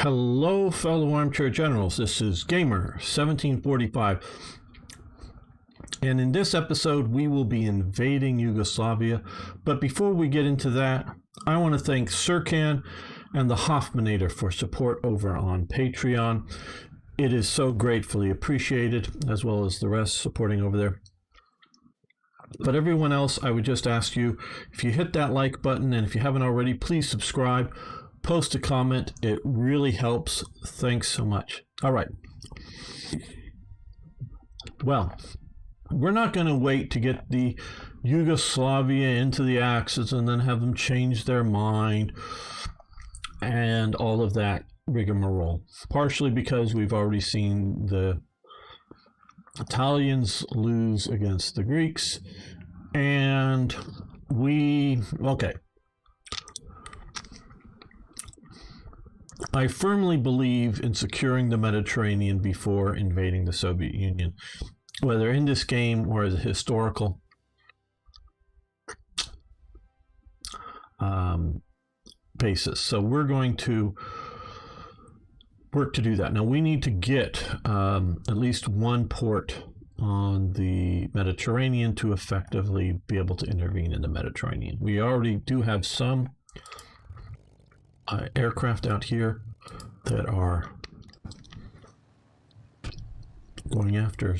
Hello, fellow armchair generals. This is Gamer 1745. And in this episode, we will be invading Yugoslavia. But before we get into that, I want to thank Sirkan and the Hoffmanator for support over on Patreon. It is so gratefully appreciated, as well as the rest supporting over there. But everyone else, I would just ask you, if you hit that like button, and if you haven't already, please subscribe. Post a comment. It really helps. Thanks so much. All right. Well, we're not going to wait to get the Yugoslavia into the Axis and then have them change their mind and all of that rigmarole. Partially because we've already seen the Italians lose against the Greeks. And I firmly believe in securing the Mediterranean before invading the Soviet Union, whether in this game or as a historical basis. So we're going to work to do that. Now we need to get at least one port on the Mediterranean to effectively be able to intervene in the Mediterranean. We already do have some aircraft out here that are going after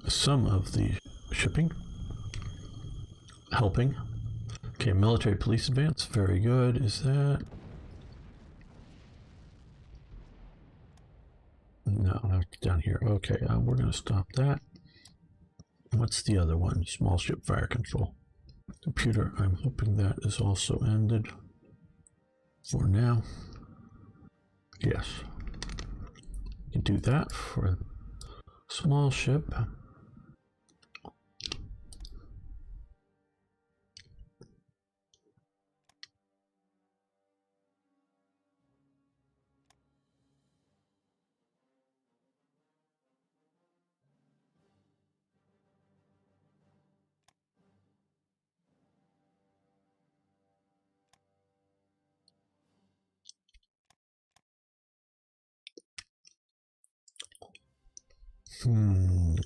some of the shipping, helping. Okay, military police advance, very good. Is that? No, not down here. Okay, we're going to stop that. What's the other one? Small ship fire control. Computer, I'm hoping that is also ended for now. Yes. You can do that for small ship.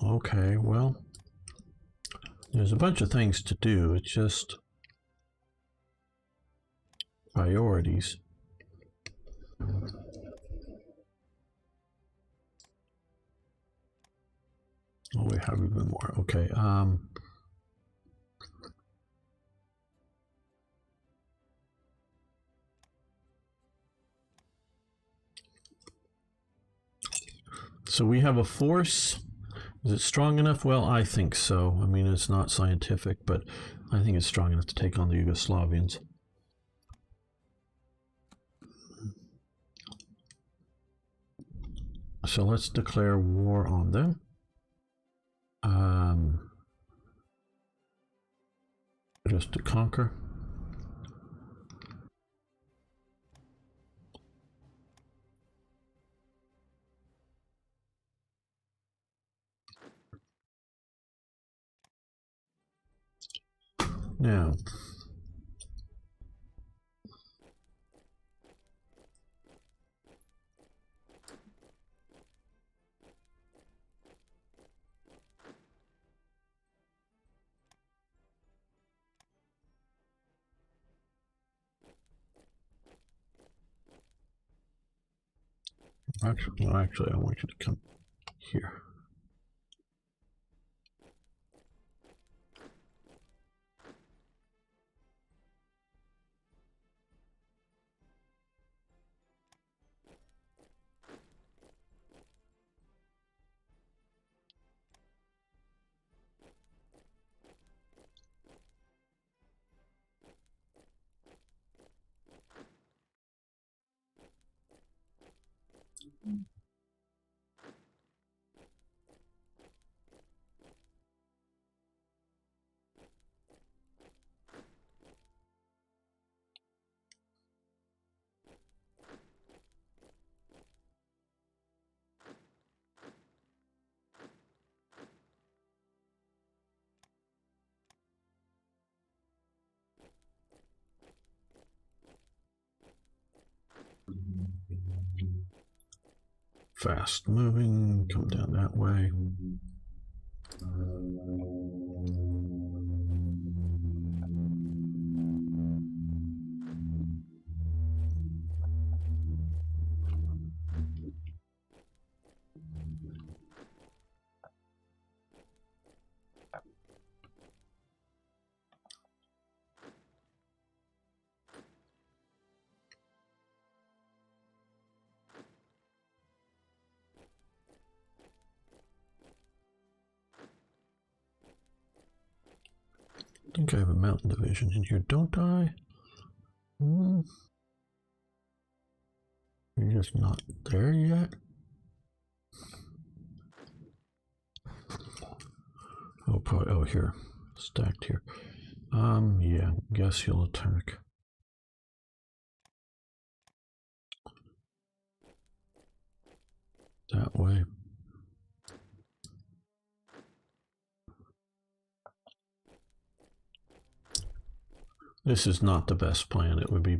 Okay, well, there's a bunch of things to do. It's just priorities. Oh, we have even more. Okay. So we have a force. Is it strong enough? Well, I think so. I mean, it's not scientific, but I think it's strong enough to take on the Yugoslavians. So let's declare war on them. Just to conquer. Now, actually, I want you to come here. fast moving, come down that way. I think I have a mountain division in here, don't I? You're just not there yet? Oh, probably, oh, here, stacked here. Yeah, guess he'll attack. That way. This is not the best plan. It would be,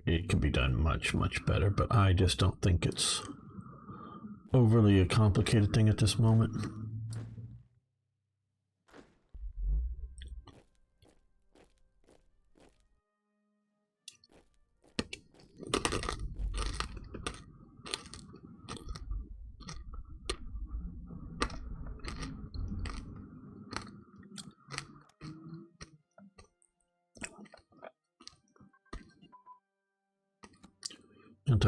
it could be done much, much better, but I just don't think it's overly a complicated thing at this moment.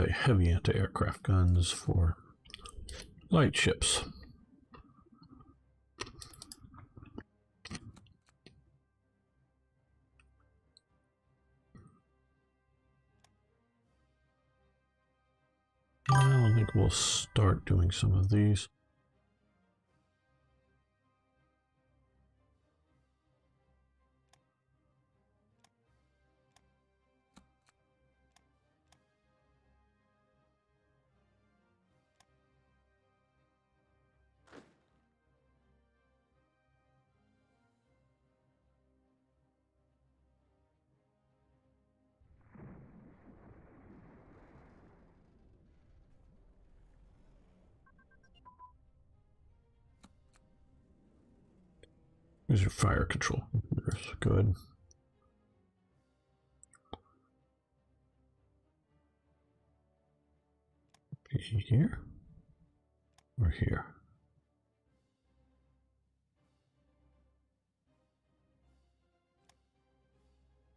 Heavy anti-aircraft guns for light ships. I think we'll start doing some of these. Here's your fire control. That's good. Here or here?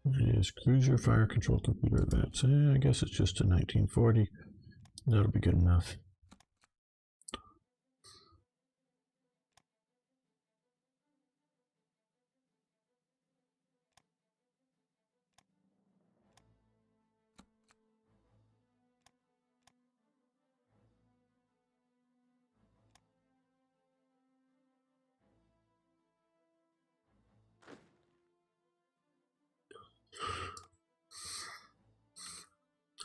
It is cruiser fire control computer advance. I guess it's just a 1940. That'll be good enough.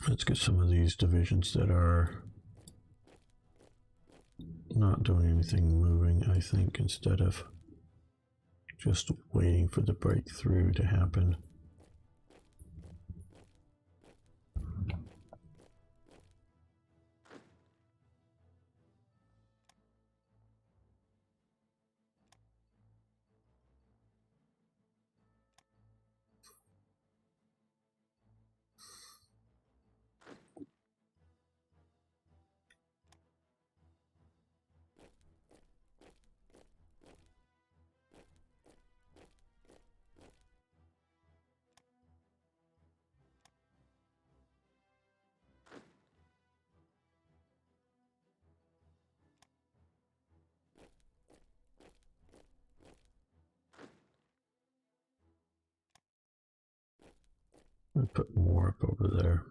Let's get some of these divisions that are not doing anything moving, I think, instead of just waiting for the breakthrough to happen. I'll put more up over there.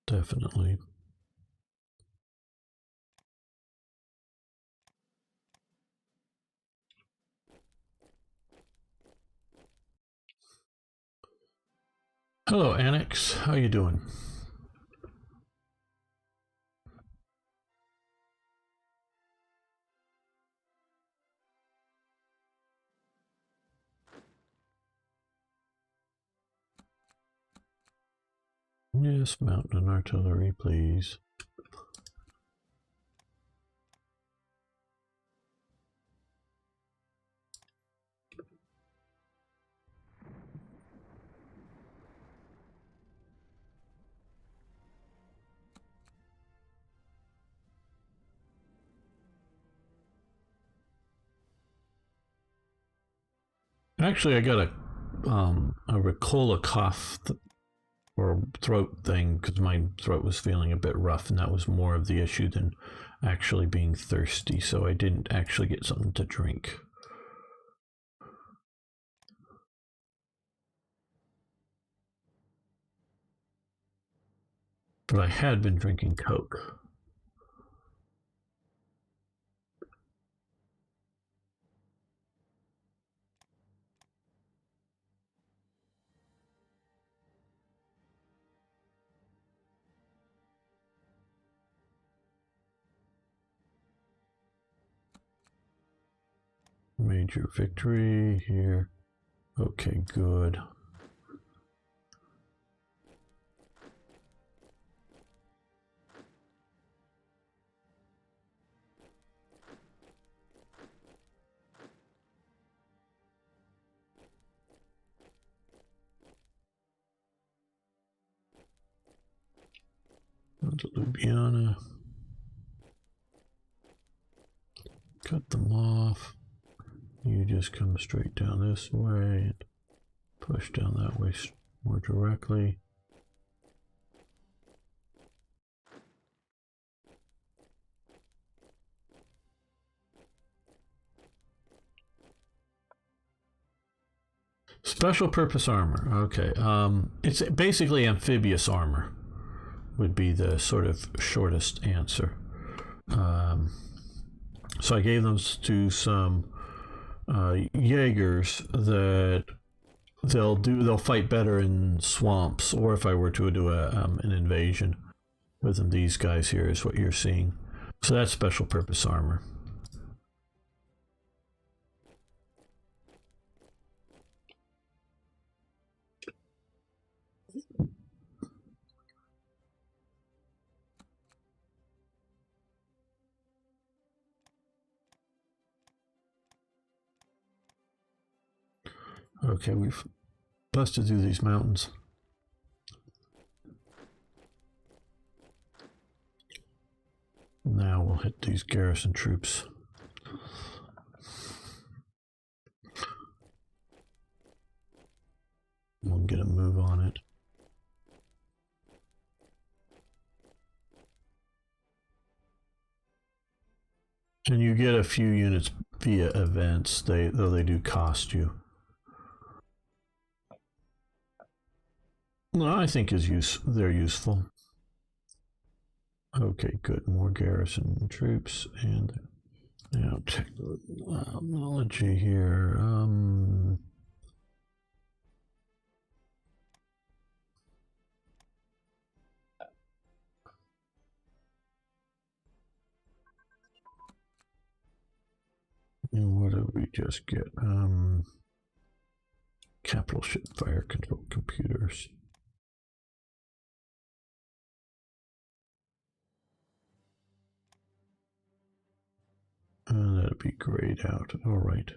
Definitely. Hello, Annex. How you doing? Yes, mountain and artillery, please. Actually, I got a Ricola cough or throat thing because my throat was feeling a bit rough, and that was more of the issue than actually being thirsty. So I didn't actually get something to drink. But I had been drinking Coke. Major victory here. Okay, good. To Ljubljana. Cut them off. You just come straight down this way and push down that way more directly. Special purpose armor. Okay. It's basically amphibious armor would be the sort of shortest answer. So I gave them to some Jaegers that they'll fight better in swamps, or if I were to do an invasion with them. These guys here is what you're seeing. So that's special purpose armor. Okay, we've busted through these mountains. Now we'll hit these garrison troops. We'll get a move on it. And you get a few units via events, though they do cost you. No, I think they're useful. Okay, good. More garrison troops and now technology here. And what did we just get? Capital ship fire control computers. That'd be grayed out. All right.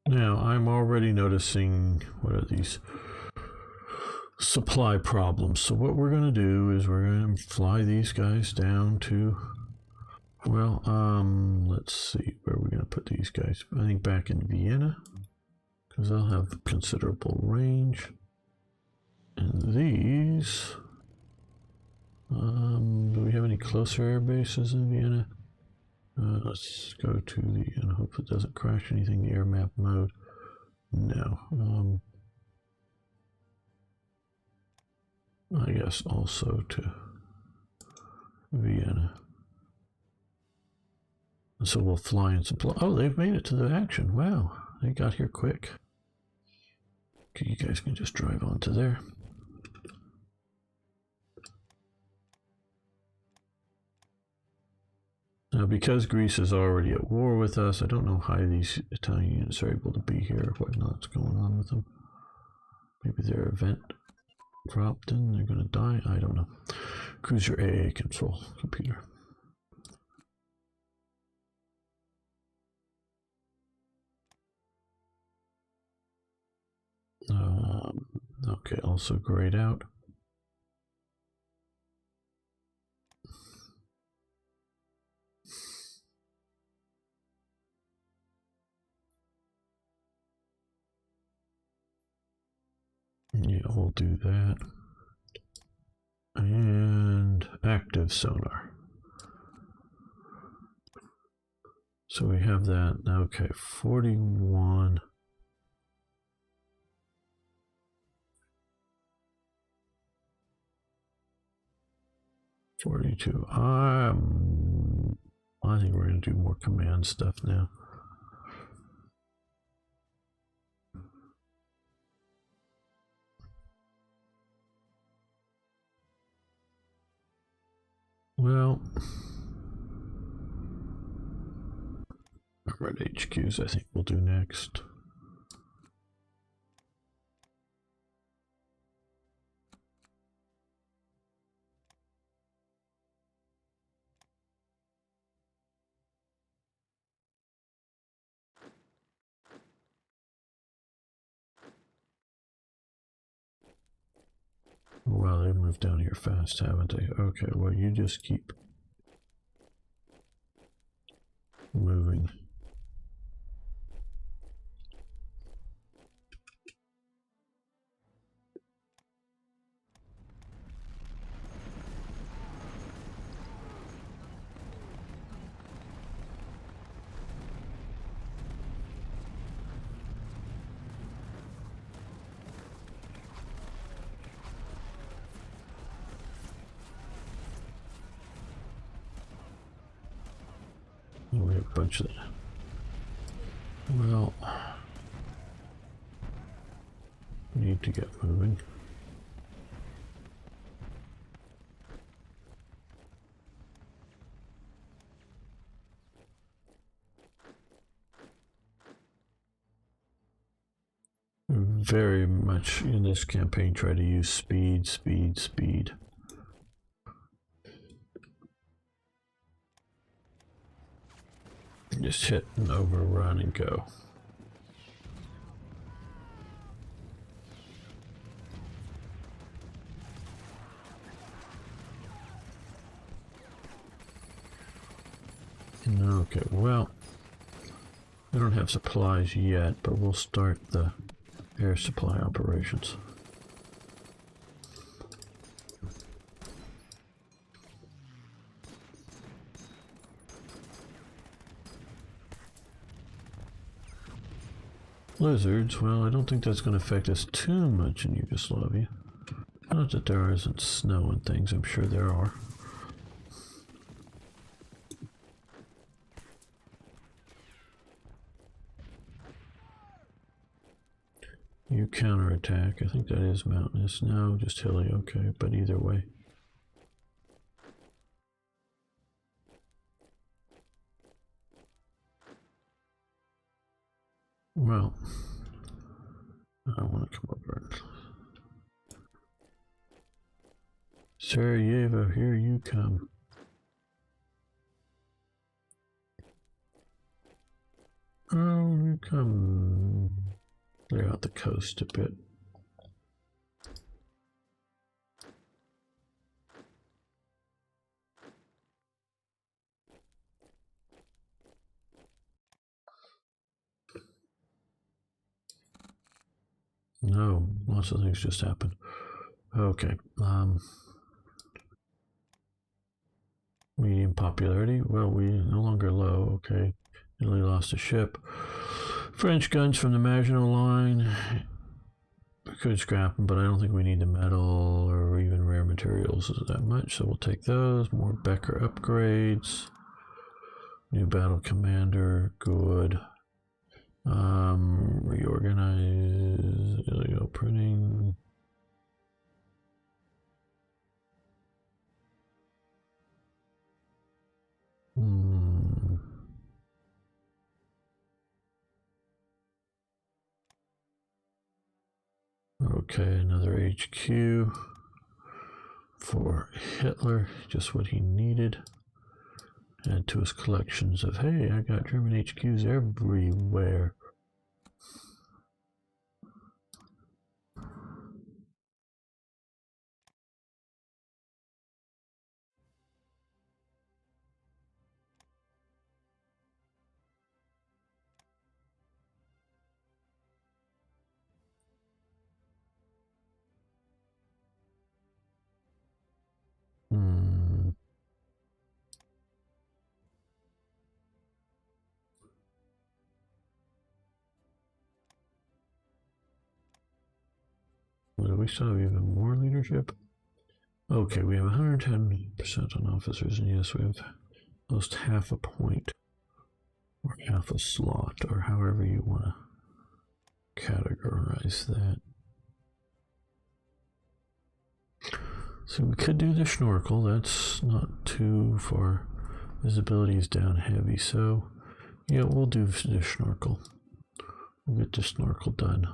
Now I'm already noticing what are these supply problems. So what we're going to do is we're going to fly these guys down to, well, let's see, where are we going to put these guys? I think back in Vienna, because they'll have considerable range. And these, do we have any closer air bases in Vienna? Let's go to the, and hope it doesn't crash anything, the air map mode. No. I guess also to Vienna. So we'll fly in some. Oh, they've made it to the action. Wow, they got here quick. Okay, you guys can just drive on to there. Now, because Greece is already at war with us, I don't know how these Italian units are able to be here, what's going on with them. Maybe their event dropped in, they're going to die, I don't know. Cruiser AA control, computer. Okay, also grayed out. Yeah, we'll do that. And active sonar. So we have that. Okay, 41. I think we're going to do more command stuff now. Well, red HQs I think we'll do next. Well, they've moved down here fast, haven't they? Okay, well, you just keep moving. We have a bunch of that. Well, need to get moving. Very much in this campaign try to use speed. Just hit and overrun and go. Okay, well, we don't have supplies yet, but we'll start the air supply operations. Blizzards, well, I don't think that's going to affect us too much in Yugoslavia. Not that there isn't snow and things, I'm sure there are. You counterattack, I think that is mountainous. No, just hilly, okay, but either way. Well, I want to come over. Sarajevo, here you come. Oh, you come. Clear out the coast a bit. No, lots of things just happened. Okay. Medium popularity. Well, we no longer low. Okay. Italy lost a ship. French guns from the Maginot Line. We could scrap them, but I don't think we need the metal or even rare materials that much. So we'll take those. More Becker upgrades. New battle commander. Good. Reorganize. Illegal printing. Okay, another HQ for Hitler, just what he needed. Add to his collections of, hey, I got German HQs everywhere. Do we still have even more leadership? Okay, we have 110% on officers, and yes, we have almost half a point, or half a slot, or however you want to categorize that. So we could do the snorkel. That's not too far. Visibility is down heavy, so yeah, we'll do the snorkel. We'll get the snorkel done.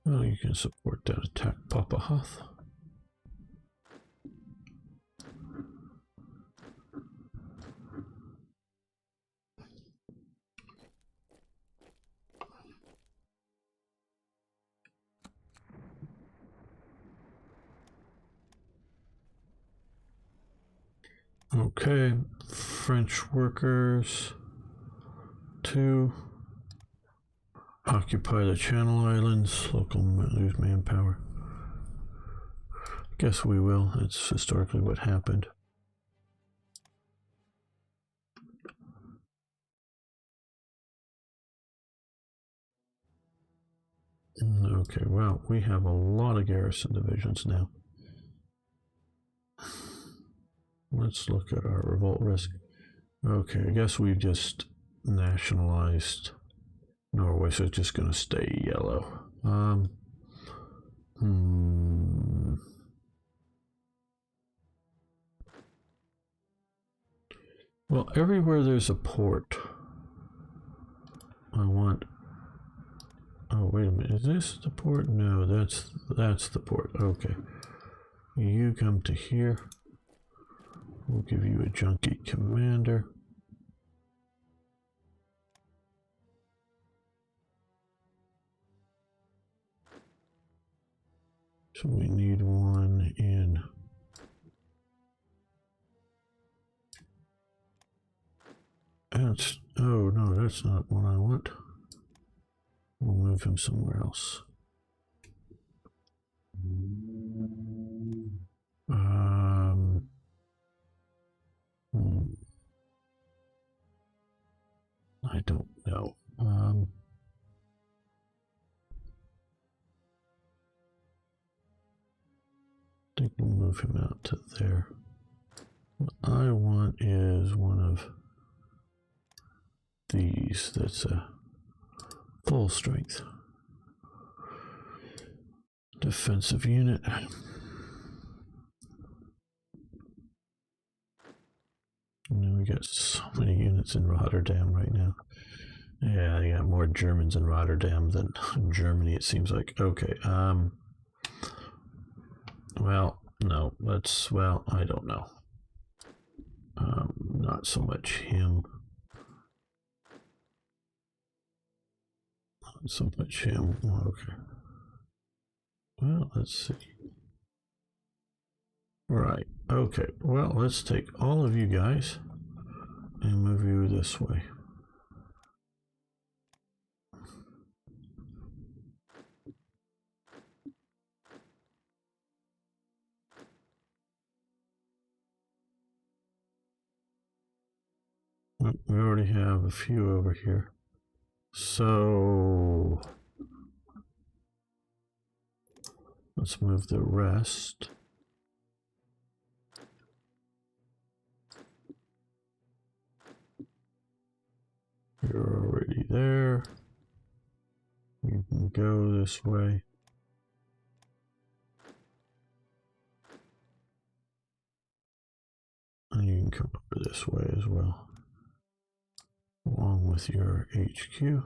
Well, you can support that attack, Papa Hoth. Okay, French workers. 2. Occupy the Channel Islands. Local lose manpower. Guess we will. It's historically what happened. Okay, well, we have a lot of garrison divisions now. Let's look at our revolt risk. Okay, I guess we've just nationalized Norway, so it's just going to stay yellow. Well, everywhere there's a port, I want. Oh, wait a minute. Is this the port? No, that's the port. Okay. You come to here. We'll give you a junkie commander. So we need one in. That's, oh no, that's not what I want. We'll move him somewhere else. I don't know. I think we'll move him out to there. What I want is one of these that's a full strength defensive unit. And then we got so many units in Rotterdam right now. Yeah, I got more Germans in Rotterdam than Germany, it seems like. Okay, well, no, well, I don't know. Not so much him. Not so much him. Okay. Well, let's see. Right. Okay. Well, let's take all of you guys and move you this way. We already have a few over here. So let's move the rest. You're already there. You can go this way. And you can come over this way as well, along with your HQ.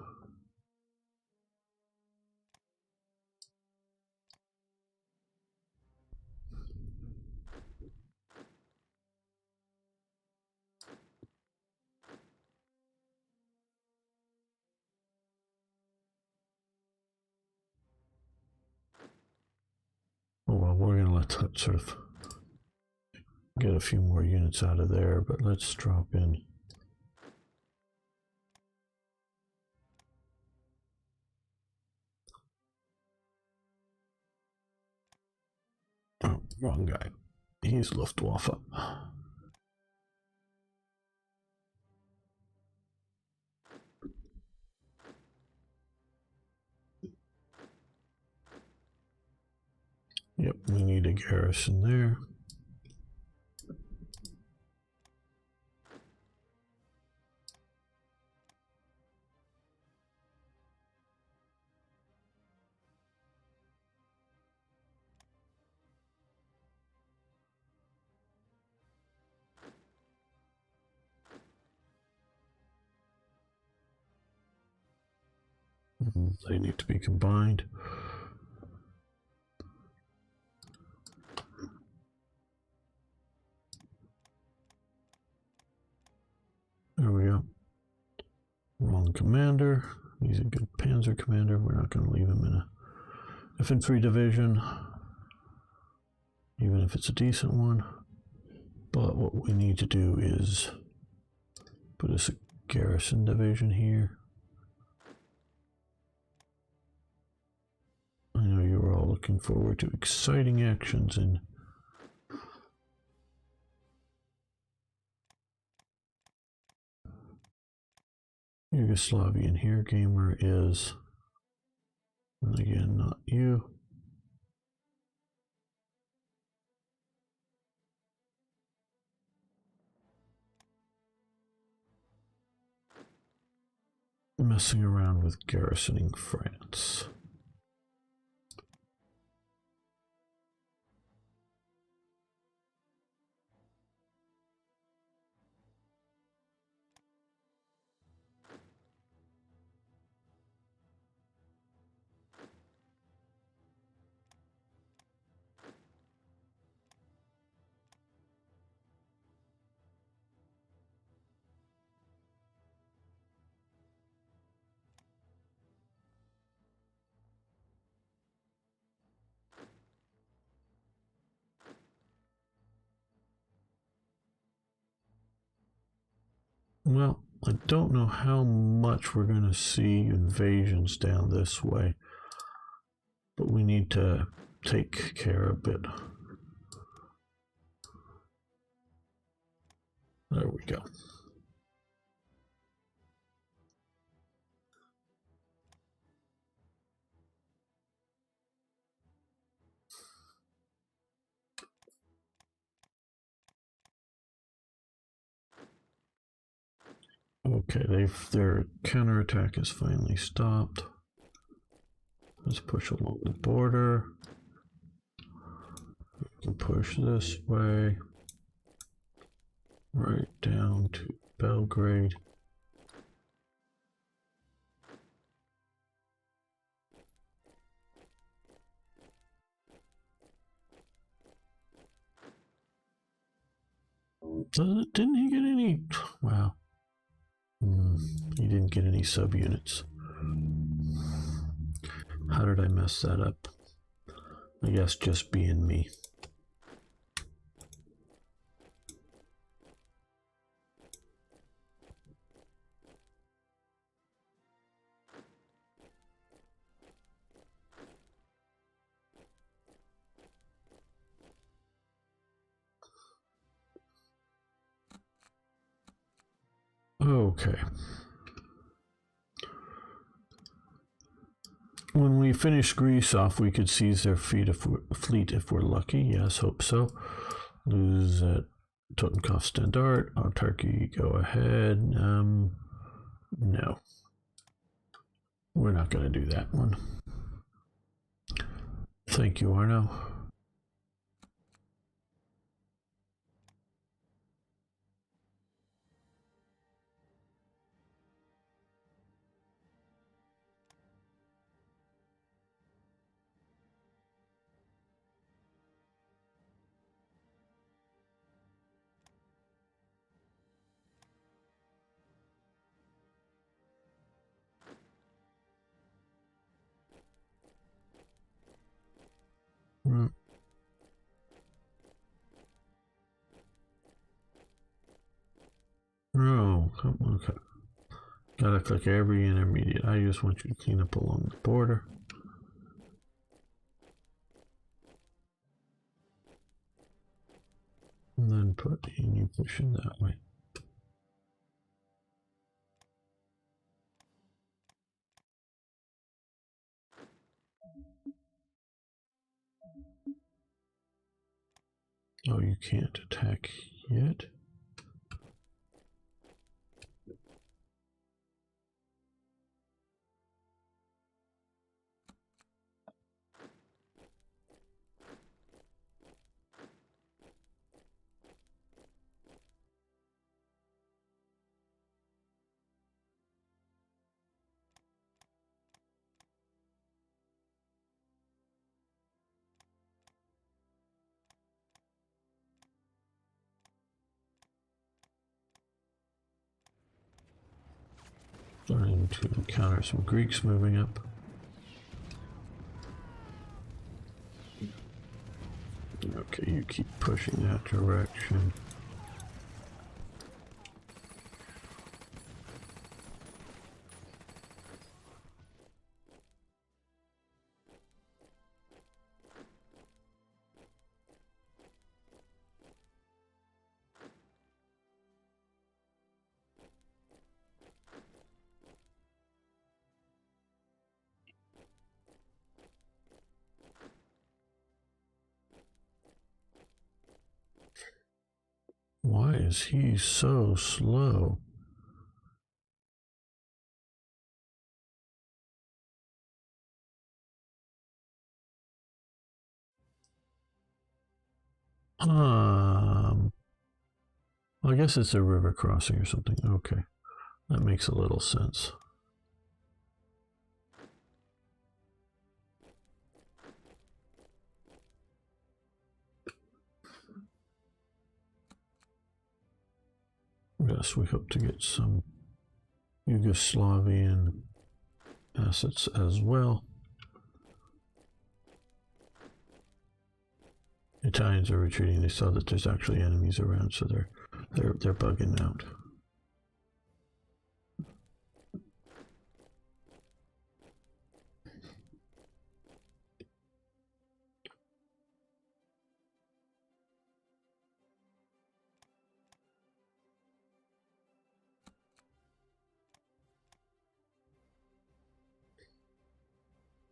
Oh well, we're gonna let that sort of get a few more units out of there, but let's drop in. Oh, wrong guy. He's Luftwaffe. Yep, we need a garrison there. They need to be combined. There we go. Wrong commander. He's a good panzer commander. We're not going to leave him in a infantry division, even if it's a decent one. But what we need to do is put us a garrison division here. I know you were all looking forward to exciting actions in Yugoslavia, and here gamer is, and again, not you. Messing around with garrisoning France. Well, I don't know how much we're going to see invasions down this way, but we need to take care of it. There we go. Okay, their counterattack is finally stopped. Let's push along the border. We can push this way, right down to Belgrade. Didn't he get any? Wow. He didn't get any subunits. How did I mess that up? I guess just being me. Okay. When we finish Greece off, we could seize their fleet if we're lucky. Yes, hope so. Lose at Totenkopf Standard. Turkey, go ahead. No. We're not going to do that one. Thank you, Arno. Oh, okay. Gotta click every intermediate. I just want you to clean up along the border. And then put in you pushing that way. Oh, you can't attack yet. Starting to encounter some Greeks moving up. Okay, you keep pushing that direction. Why is he so slow? I guess it's a river crossing or something. Okay, that makes a little sense. Yes, we hope to get some Yugoslavian assets as well. Italians are retreating. They saw that there's actually enemies around, so they're bugging out.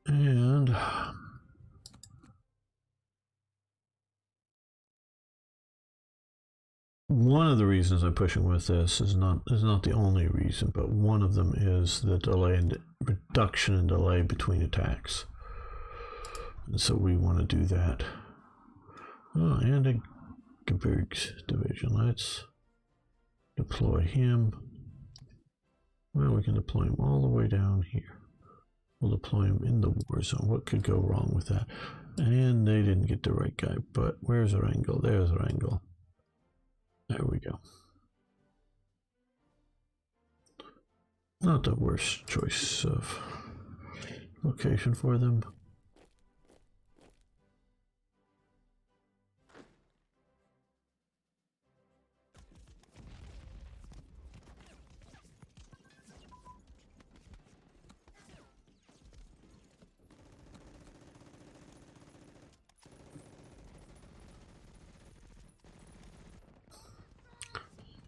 And one of the reasons I'm pushing with this is not the only reason, but one of them is the delay and reduction in delay between attacks. And so we want to do that. Oh, and a Gebirgs division. Let's deploy him. Well, we can deploy him all the way down here. We'll deploy him in the war zone. What could go wrong with that? And they didn't get the right guy, but where's our angle? There's our angle. There we go. Not the worst choice of location for them.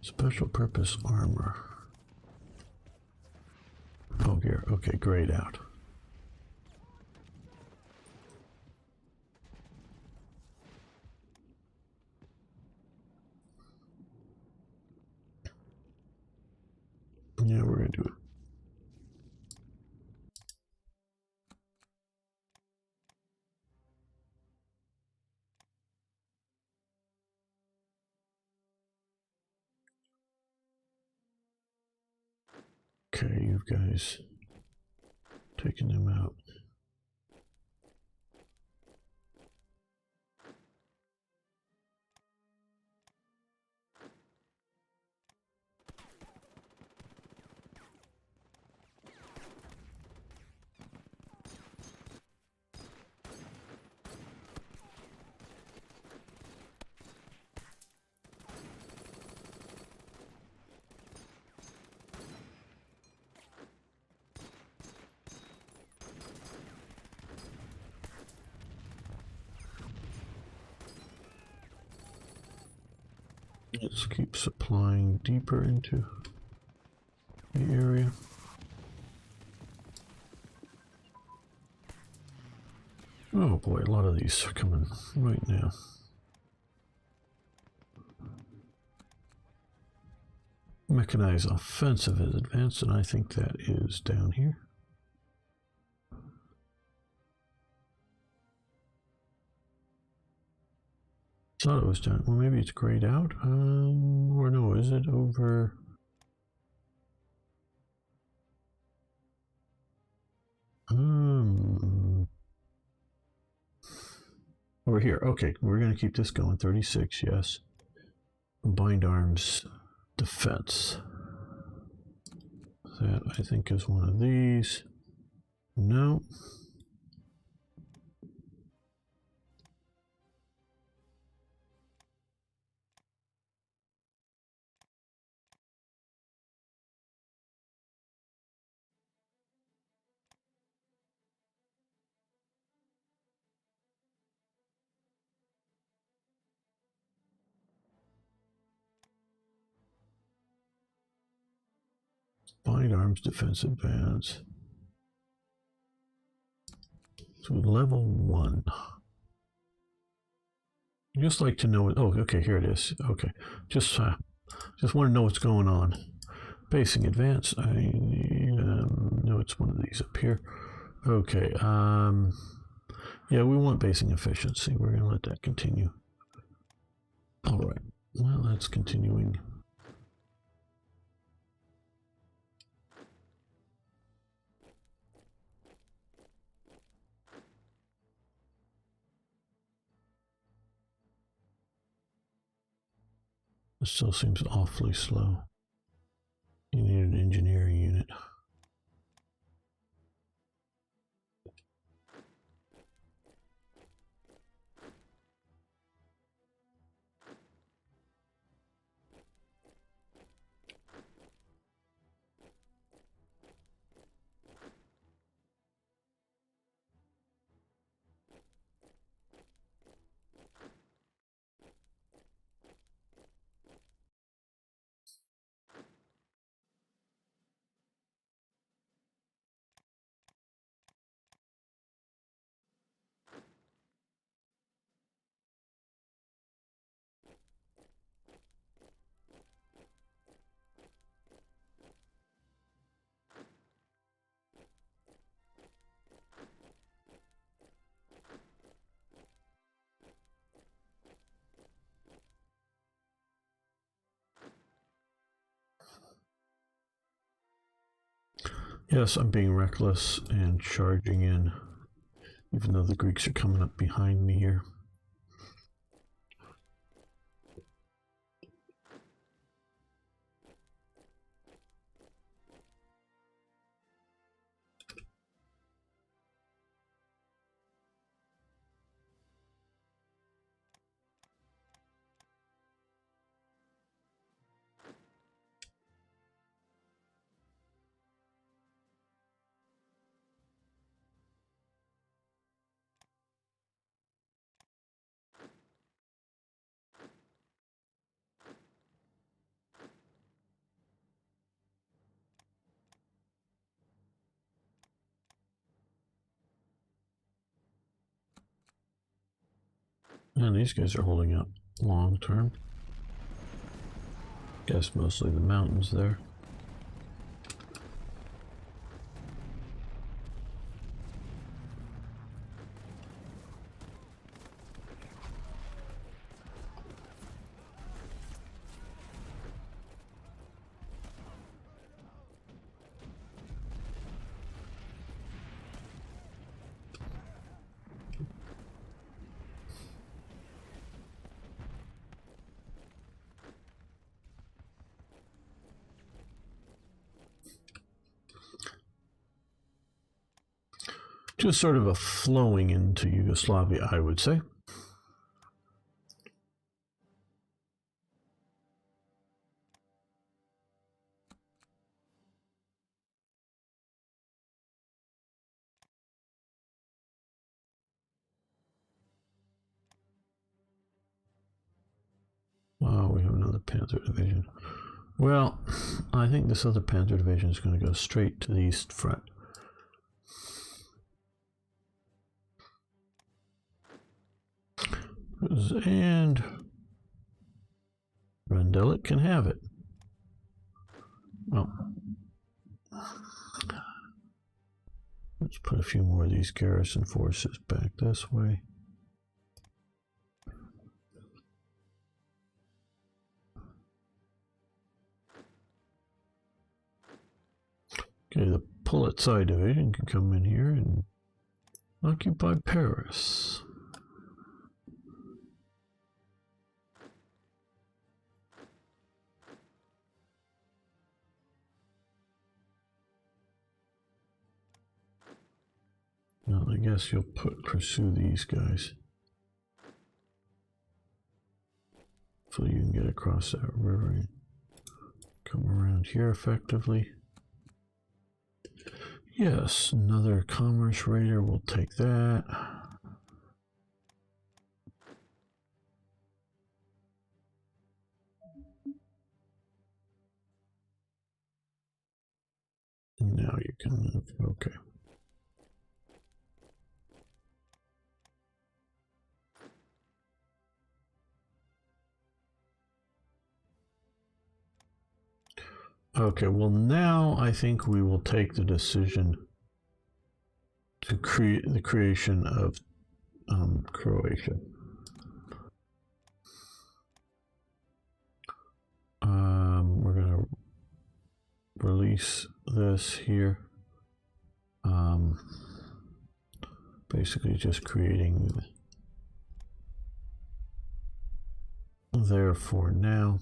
Special purpose armor. here. Okay, grayed out. Yeah, we're gonna do it. Okay, you guys taking them out. Let's keep supplying deeper into the area. Oh boy, a lot of these are coming right now. Mechanized offensive is advanced, and I think that is down here. Thought it was down. Well, maybe it's grayed out. Or no, is it over? Over here. Okay, we're gonna keep this going. 36, yes. Combined arms defense. That I think is one of these. No. Combined arms defense advance. So level 1. I just like to know. Oh, okay, here it is. Okay, just want to know what's going on. Basing advance. I know it's one of these up here. Okay. Yeah, we want basing efficiency. We're gonna let that continue. All right. Well, that's continuing. It still seems awfully slow. You need an engineering unit. Yes, I'm being reckless and charging in, even though the Greeks are coming up behind me here. And these guys are holding up long term. Guess mostly the mountains there. Just sort of a flowing into Yugoslavia, I would say. Oh, we have another Panzer Division. Well, I think this other Panzer Division is going to go straight to the east front. And Rendelet can have it. Well, let's put a few more of these garrison forces back this way. Okay, the Politsai Division can come in here and occupy Paris. Well, I guess you'll pursue these guys. So you can get across that river and come around here effectively. Yes, another commerce raider, we'll take that. Now you can move, okay. Okay, well now I think we will take the decision to create the creation of Croatia. We're going to release this here. Basically just creating there for now.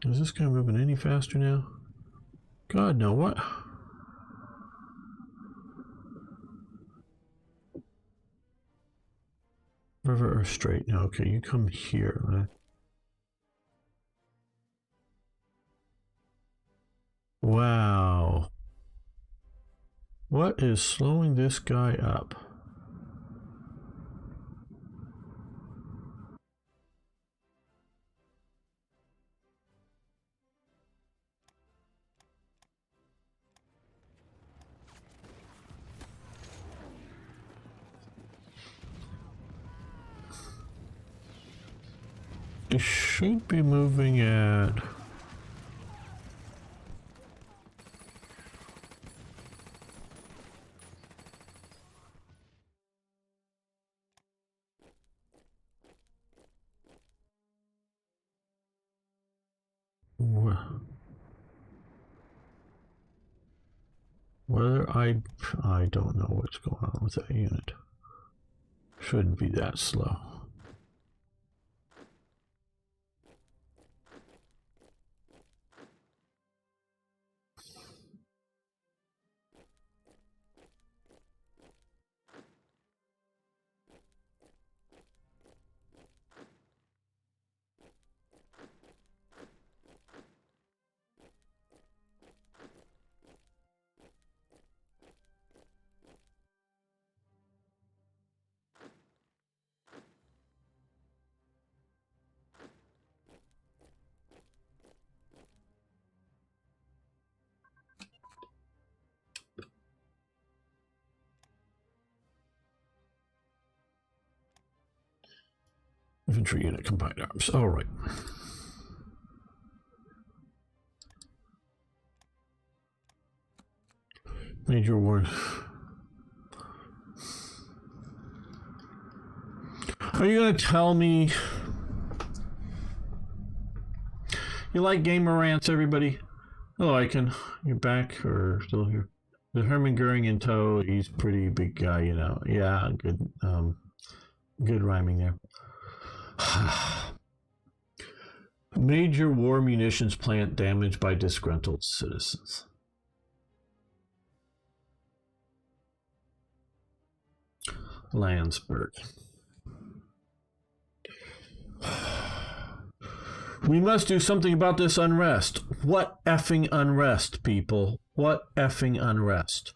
Is this guy moving any faster now? God, no, what? River or straight? No, okay, you come here, right? Wow. What is slowing this guy up? It should be moving at... Whether I don't know what's going on with that unit. Shouldn't be that slow. Infantry unit combined arms. All right. Major war. Are you going to tell me you like gamer rants, everybody? Hello, Icon. You're back or still here? The Hermann Goering in tow. He's a pretty big guy, you know. Yeah, good. Good rhyming there. Major war munitions plant damaged by disgruntled citizens. Landsberg. We must do something about this unrest. What effing unrest, people? What effing unrest?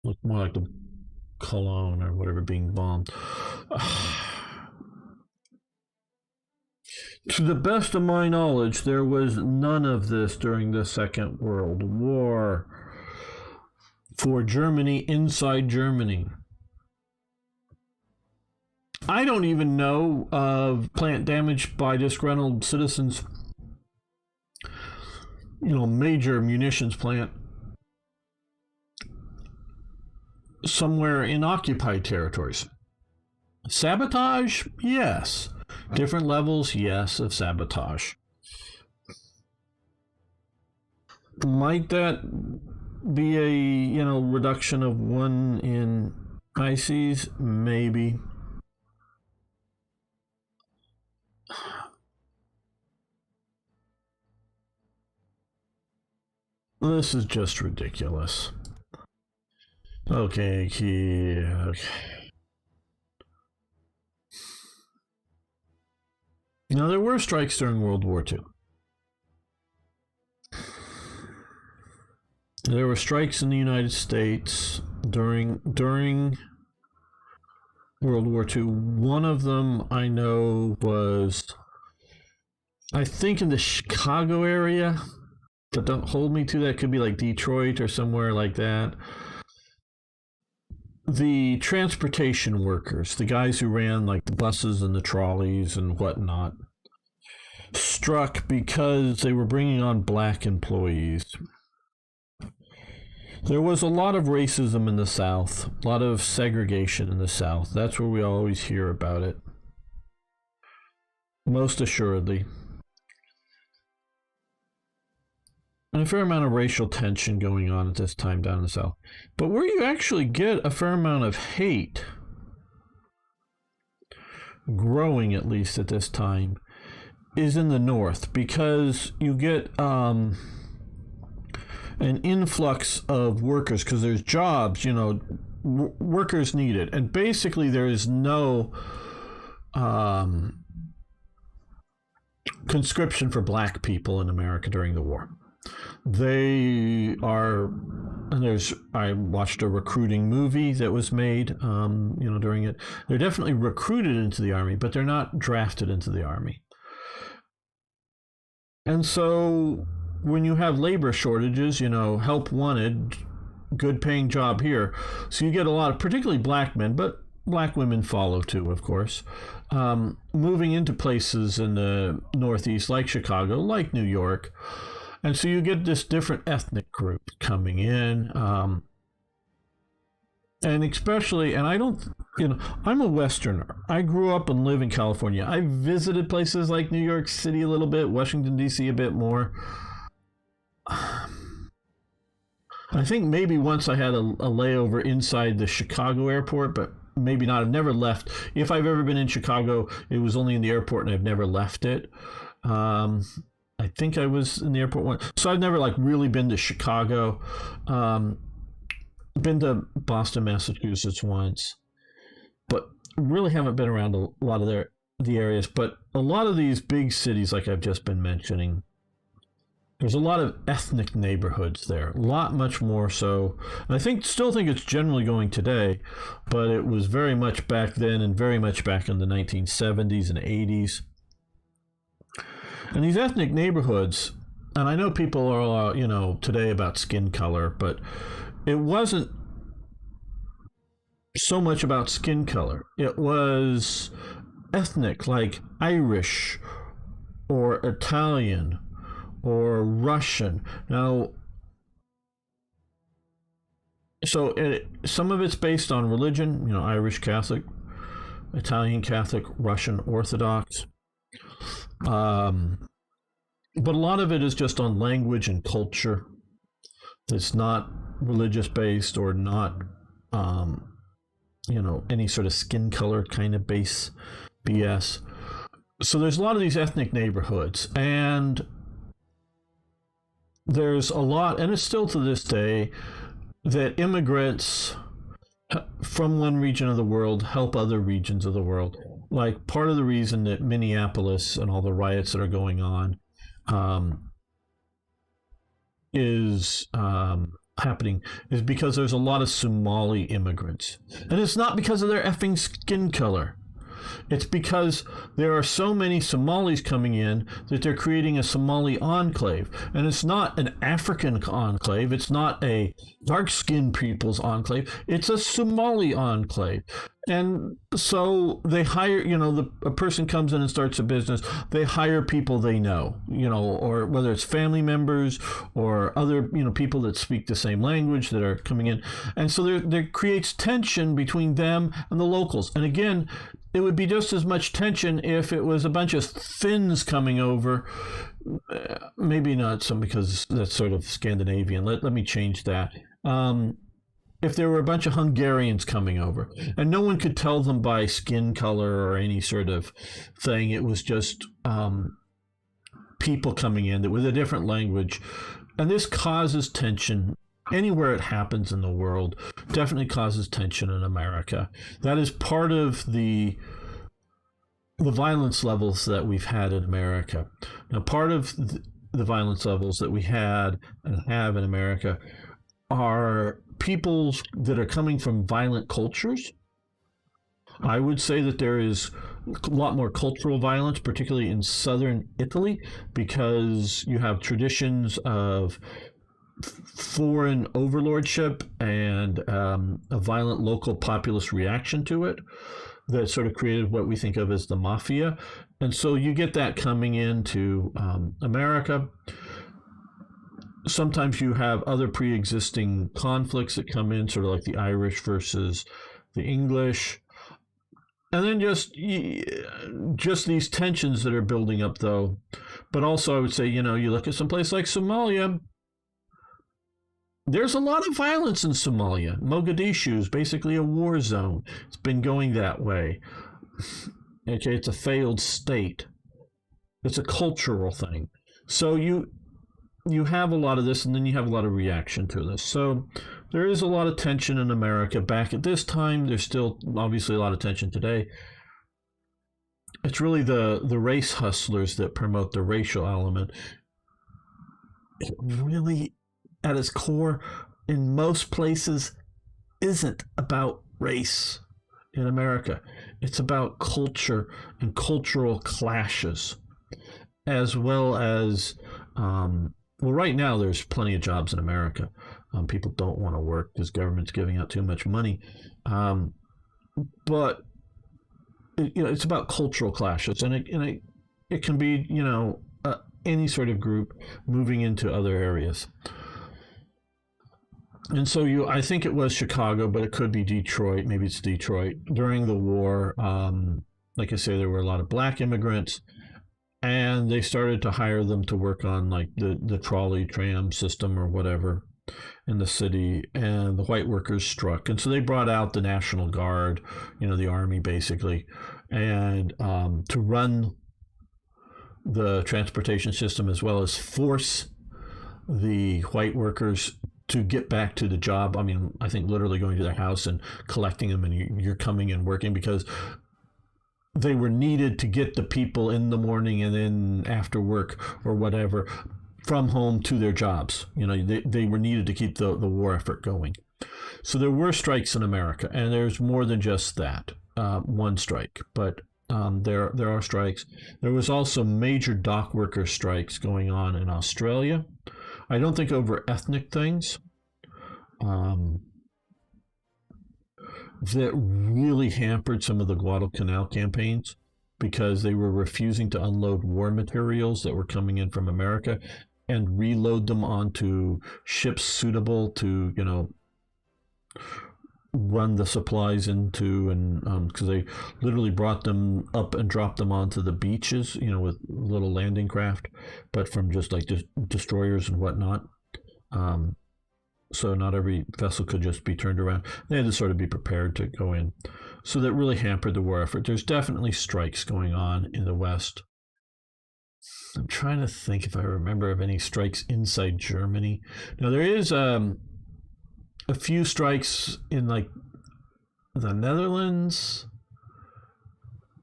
Look more like the Cologne or whatever being bombed. To the best of my knowledge, there was none of this during the Second World War. For Germany, inside Germany. I don't even know of plant damage by disgruntled citizens. You know, major munitions plant somewhere in occupied territories. Sabotage? Yes. Different levels, yes, of sabotage. Might that be a, reduction of 1 in ICs? Maybe. This is just ridiculous. Okay. Now, there were strikes during World War II. There were strikes in the United States during World War II. One of them I know was, I think, in the Chicago area, but don't hold me to that. Could be like Detroit or somewhere like that. The transportation workers, the guys who ran like the buses and the trolleys and whatnot, struck because they were bringing on black employees. There was a lot of racism in the South, a lot of segregation in the South. That's where we always hear about it. Most assuredly. And a fair amount of racial tension going on at this time down in the South. But where you actually get a fair amount of hate, growing at least at this time, is in the North, because you get an influx of workers, because there's jobs, workers needed. And basically there is no conscription for black people in America during the war. They are, and I watched a recruiting movie that was made, during it. They're definitely recruited into the Army, but they're not drafted into the Army. And so when you have labor shortages, help wanted, good paying job here. So you get a lot of, particularly black men, but black women follow too, of course, moving into places in the Northeast like Chicago, like New York. And so you get this different ethnic group coming in. And especially, and I don't, I'm a Westerner. I grew up and live in California. I visited places like New York City a little bit, Washington, D.C. a bit more. I think maybe once I had a layover inside the Chicago airport, but maybe not. I've never left. If I've ever been in Chicago, it was only in the airport, and I've never left it. Um, I think I was in the airport once, so I've never like really been to Chicago. Um, been to Boston, Massachusetts once, but really haven't been around a lot of the areas. But a lot of these big cities, like I've just been mentioning, there's a lot of ethnic neighborhoods there, a lot much more so. And I still think it's generally going today, but it was very much back then and very much back in the 1970s and 80s. And these ethnic neighborhoods, and I know people are, today about skin color, but it wasn't so much about skin color. It was ethnic, like Irish or Italian or Russian. Now, so some of it's based on religion, Irish Catholic, Italian Catholic, Russian Orthodox. But a lot of it is just on language and culture. It's not religious based or not, any sort of skin color kind of base BS. So there's a lot of these ethnic neighborhoods, and there's a lot, and it's still to this day, that immigrants from one region of the world help other regions of the world. Like part of the reason that Minneapolis and all the riots that are going on is happening is because there's a lot of Somali immigrants. And it's not because of their effing skin color. It's because there are so many Somalis coming in that they're creating a Somali enclave. And it's not an African enclave. It's not a dark-skinned people's enclave. It's a Somali enclave. And so they hire, a person comes in and starts a business. They hire people they know, or whether it's family members or other, people that speak the same language that are coming in. And so there creates tension between them and the locals. And again, it would be just as much tension if it was a bunch of Finns coming over. Maybe not some, because that's sort of Scandinavian. Let me change that. If there were a bunch of Hungarians coming over, and no one could tell them by skin color or any sort of thing, it was just people coming in that with a different language. And this causes tension anywhere it happens in the world. Definitely causes tension in America. That is part of the violence levels that we've had in America. Now, part of the violence levels that we had and have in America are peoples that are coming from violent cultures. I would say that there is a lot more cultural violence, particularly in southern Italy, because you have traditions of foreign overlordship and a violent local populist reaction to it that sort of created what we think of as the mafia. And so you get that coming into America. Sometimes you have other pre-existing conflicts that come in, sort of like the Irish versus the English. And then just these tensions that are building up, though. But also I would say, you look at some place like Somalia, there's a lot of violence in Somalia. Mogadishu is basically a war zone. It's been going that way. Okay, it's a failed state. It's a cultural thing. So you have a lot of this, and then you have a lot of reaction to this. So there is a lot of tension in America back at this time. There's still obviously a lot of tension today. It's really the race hustlers that promote the racial element. It really, at its core, in most places, isn't about race in America. It's about culture and cultural clashes, as well as, right now there's plenty of jobs in America. People don't want to work because government's giving out too much money. But it's about cultural clashes, and it can be any sort of group moving into other areas. And so I think it was Chicago, but it could be Detroit. Maybe it's Detroit. During the war, like I say, there were a lot of black immigrants, and they started to hire them to work on like the trolley tram system or whatever in the city, and the white workers struck, and so they brought out the National Guard, the army basically, and to run the transportation system as well as force the white workers to get back to the job. I mean, I think literally going to their house and collecting them, and you're coming and working, because they were needed to get the people in the morning and then after work or whatever from home to their jobs. They were needed to keep the war effort going. So there were strikes in America, and there's more than just that one strike, but there are strikes. There was also major dock worker strikes going on in Australia. I don't think over ethnic things. That really hampered some of the Guadalcanal campaigns, because they were refusing to unload war materials that were coming in from America and reload them onto ships suitable to, run the supplies into, and because they literally brought them up and dropped them onto the beaches, with little landing craft, but from just like destroyers and whatnot. So not every vessel could just be turned around. They had to sort of be prepared to go in. So that really hampered the war effort. There's definitely strikes going on in the West. I'm trying to think if I remember of any strikes inside Germany. Now, there is a few strikes in like the Netherlands,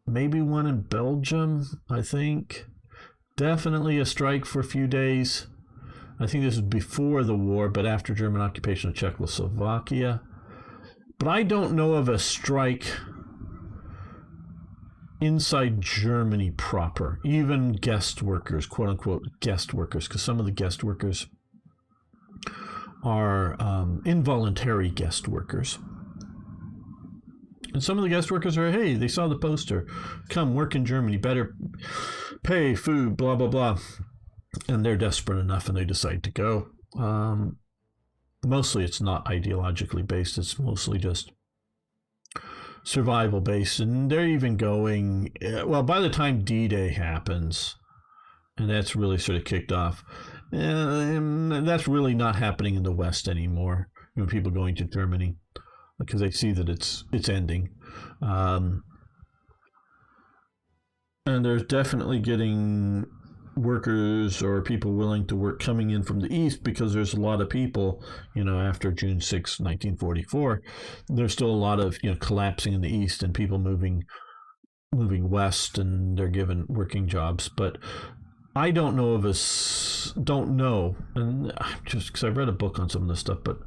maybe one in Belgium, I think. Definitely a strike for a few days. I think this is before the war, but after German occupation of Czechoslovakia. But I don't know of a strike inside Germany proper, even guest workers, quote unquote guest workers, because some of the guest workers are involuntary guest workers. And some of the guest workers are, hey, they saw the poster, come work in Germany, better pay, food, blah, blah, blah. And they're desperate enough and they decide to go. Mostly it's not ideologically based. It's mostly just survival based. And they're even going, well, by the time D-Day happens, and that's really sort of kicked off, and that's really not happening in the West anymore. People going to Germany because they see that it's ending. And there's definitely getting workers or people willing to work coming in from the East, because there's a lot of people, after June 6, 1944, there's still a lot of, collapsing in the East and people moving West, and they're given working jobs. But I don't know, and just because I've read a book on some of this stuff, but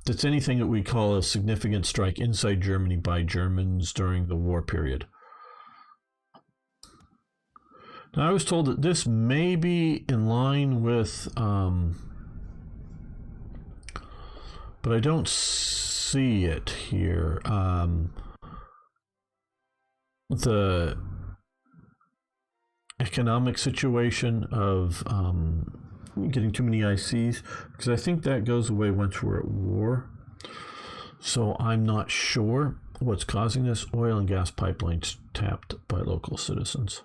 it's anything that we call a significant strike inside Germany by Germans during the war period. Now, I was told that this may be in line with, but I don't see it here. The economic situation of getting too many ICs, because I think that goes away once we're at war. So I'm not sure what's causing this. Oil and gas pipelines tapped by local citizens.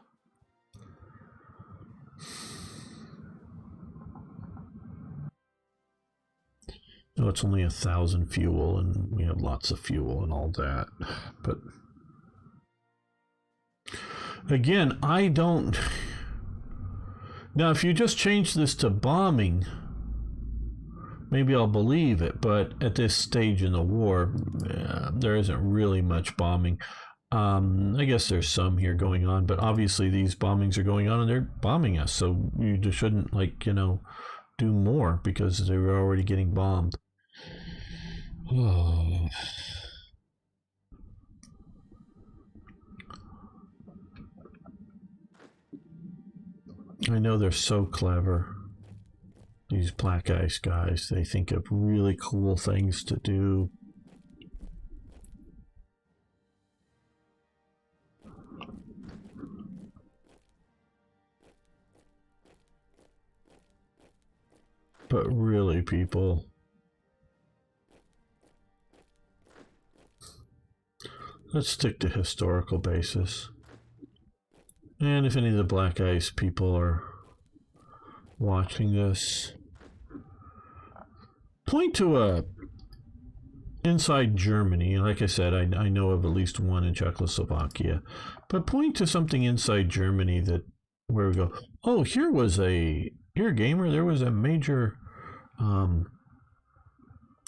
No, it's only 1,000 fuel, and we have lots of fuel and all that. But again, I don't. Now, if you just change this to bombing, maybe I'll believe it. But at this stage in the war, there isn't really much bombing. I guess there's some here going on, but obviously these bombings are going on and they're bombing us. So you just shouldn't, do more because they were already getting bombed. Oh. I know they're so clever, these black ice guys. They think of really cool things to do. But really, people, let's stick to historical basis. And if any of the Black Ice people are watching this, point to a inside Germany. Like I said, I know of at least one in Czechoslovakia, but point to something inside Germany that where we go, oh, here gamer, there was a major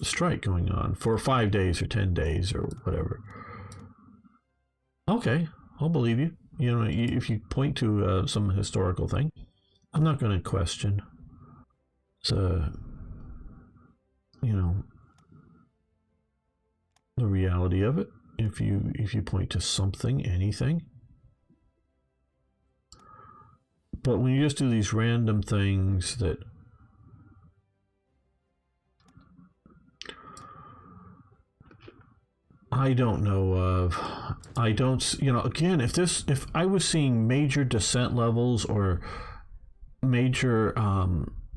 strike going on for 5 days or 10 days or whatever. Okay, I'll believe you. You know, if you point to some historical thing, I'm not going to question. So, you know, the reality of it. If you point to something, anything. But when you just do these random things that I don't know of, I don't, you know, again, if I was seeing major dissent levels or major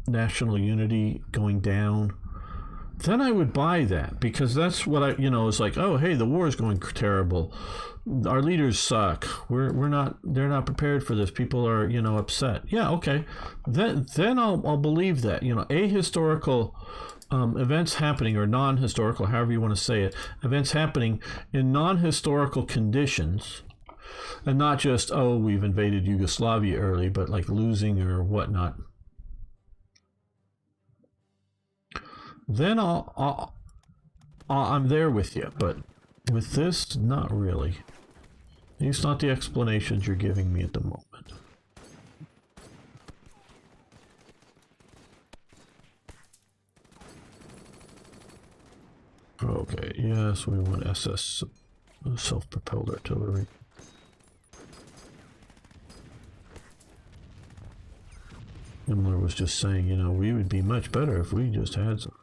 national unity going down, then I would buy that, because that's what it's like, oh, hey, the war is going terrible. Our leaders suck. They're not prepared for this. People are, upset. Yeah, okay. Then I'll believe that, ahistorical events happening, or non-historical, however you want to say it, events happening in non-historical conditions, and not just, oh, we've invaded Yugoslavia early, but like losing or whatnot. Then I'm there with you, but with this, not really. At least not the explanations you're giving me at the moment. Okay, yes, we want SS, self-propelled artillery. Himmler was just saying, we would be much better if we just had some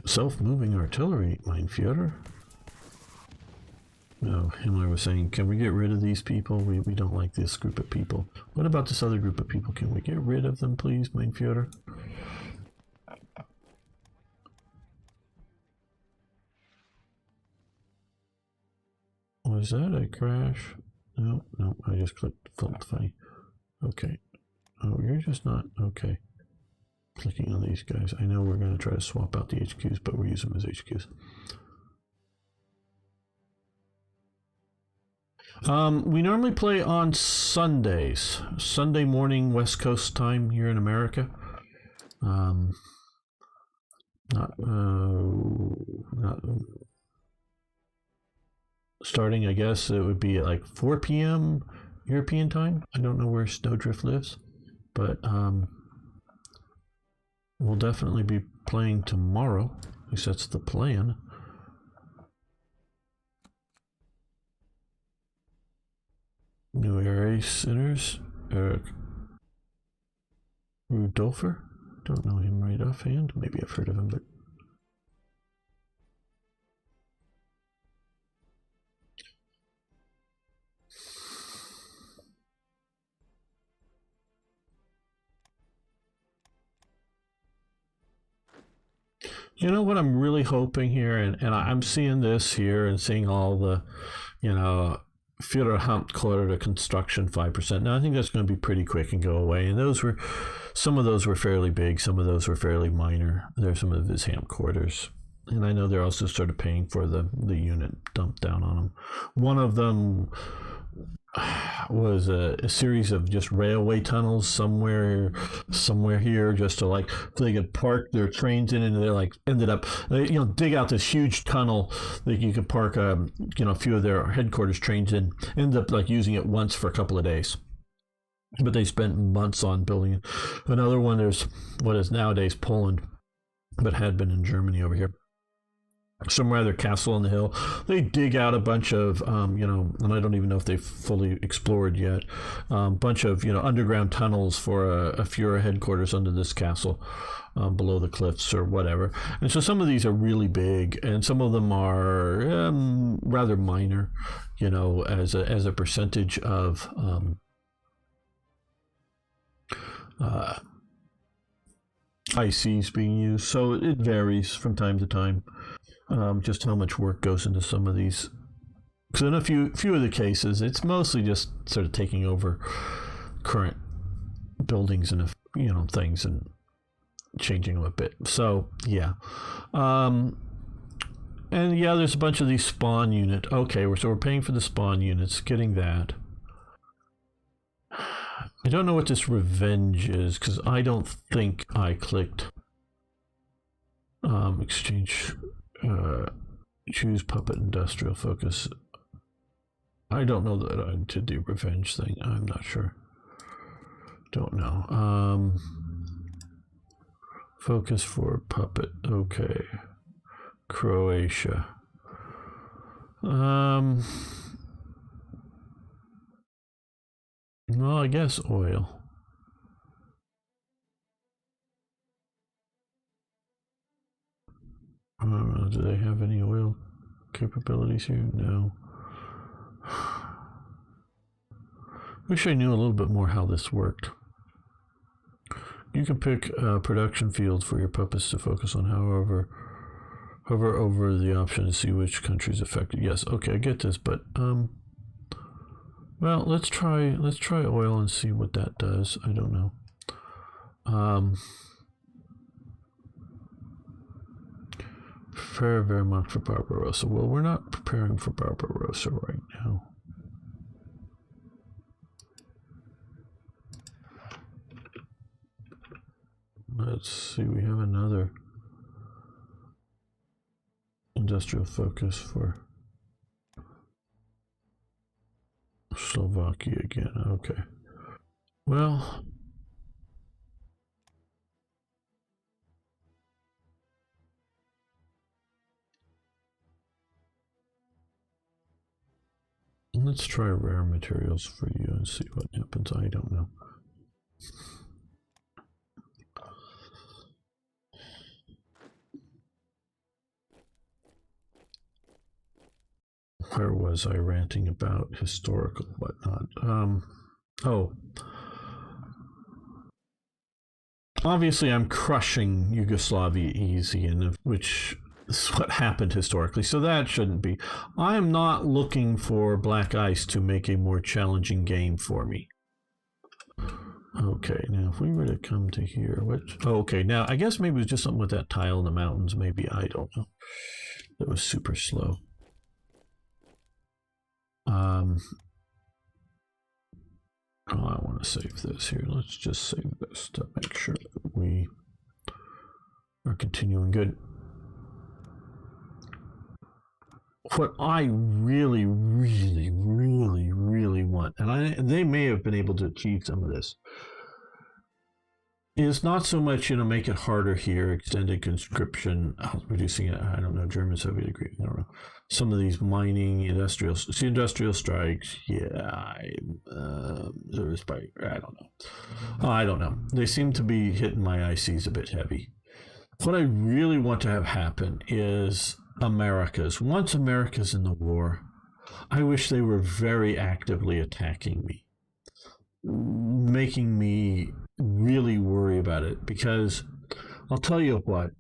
self-moving artillery, mein Führer. No, Himmler was saying, can we get rid of these people? We don't like this group of people. What about this other group of people? Can we get rid of them, please, mein Führer? Was that a crash? No, I just clicked funny. Okay. Oh, you're just not... Okay. Clicking on these guys. I know we're going to try to swap out the HQs, but we'll use them as HQs. We normally play on Sundays. Sunday morning West Coast time here in America. Not starting, I guess it would be at like 4 p.m. European time. I don't know where Snowdrift lives, but we'll definitely be playing tomorrow. At least that's the plan. New Area Sinners, Eric Rudolfer. Don't know him right offhand. Maybe I've heard of him, but you know what I'm really hoping here, and I'm seeing this here and seeing all the, Führer Hauptquartier construction 5%. Now I think that's going to be pretty quick and go away. And some of those were fairly big, some of those were fairly minor. There's some of his Hamp quarters. And I know they're also sort of paying for the unit dumped down on them. One of them was a series of just railway tunnels somewhere here, just to like so they could park their trains in, and they like ended up dig out this huge tunnel that you could park a few of their headquarters trains in. Ended up like using it once for a couple of days, but they spent months on building it. Another one, there's what is nowadays Poland, but had been in Germany over here. Some rather castle on the hill. They dig out a bunch of, and I don't even know if they've fully explored yet, bunch of, underground tunnels for a Führer headquarters under this castle, below the cliffs or whatever. And so some of these are really big, and some of them are rather minor, as a percentage of ICs being used. So it varies from time to time. Just how much work goes into some of these So in a few of the cases, it's mostly just sort of taking over current buildings and things and changing them a bit. So yeah, and yeah, there's a bunch of these spawn unit. Okay, we're paying for the spawn units, getting that. I don't know what this revenge is because I don't think I clicked exchange, choose puppet industrial focus. I don't know that I did the revenge thing. I'm not sure. Don't know. Focus for puppet. Okay. Croatia. Well, I guess oil. Do they have any oil capabilities here? No. Wish I knew a little bit more how this worked. You can pick production fields for your puppets to focus on. Hover over the option to see which country is affected. Yes, okay, I get this, but well, let's try oil and see what that does. I don't know. Prepare very much for Barbarossa. Well, we're not preparing for Barbarossa right now. Let's see, we have another industrial focus for Slovakia again. Okay. Well, let's try rare materials for you and see what happens. I don't know. Where was I ranting about historical whatnot? Oh. Obviously, I'm crushing Yugoslavia easy, and which is what happened historically, so that shouldn't be. I am not looking for Black Ice to make a more challenging game for me. Okay, now if we were to come to here, okay, now I guess maybe it was just something with that tile in the mountains. Maybe, I don't know. That was super slow. Oh, I want to save this here. Let's just save this to make sure that we are continuing good. What I really, really, really, really want, and they may have been able to achieve some of this, is not so much, make it harder here, extended conscription, reducing it, I don't know, German-Soviet agreement, I don't know. Some of these mining, industrial strikes, yeah, I don't know. They seem to be hitting my ICs a bit heavy. What I really want to have happen is Americas. Once America's in the war, I wish they were very actively attacking me, making me really worry about it, because I'll tell you what,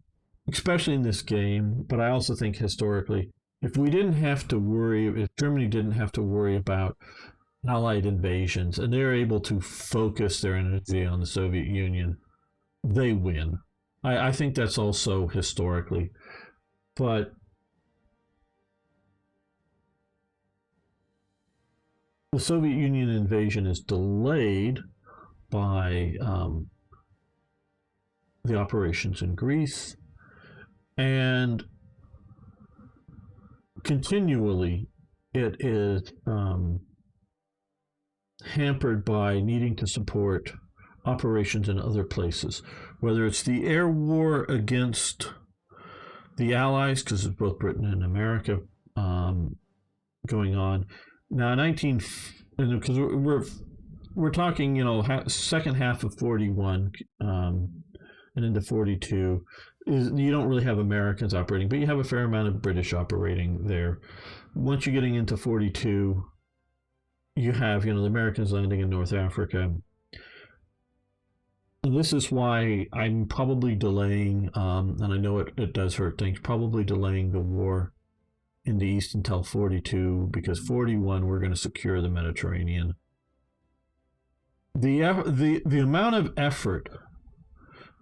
especially in this game, but I also think historically, if Germany didn't have to worry about Allied invasions and they're able to focus their energy on the Soviet Union, they win. I think that's also historically, but the Soviet Union invasion is delayed by the operations in Greece, and continually it is hampered by needing to support operations in other places, whether it's the air war against the Allies, because it's both Britain and America going on now. Because we're talking, second half of 41 and into 42. You don't really have Americans operating, but you have a fair amount of British operating there. Once you're getting into 42, you have, the Americans landing in North Africa. And this is why I'm probably delaying, and I know it does hurt things, probably delaying the war in the east until 42, because 41 we're going to secure the Mediterranean. The amount of effort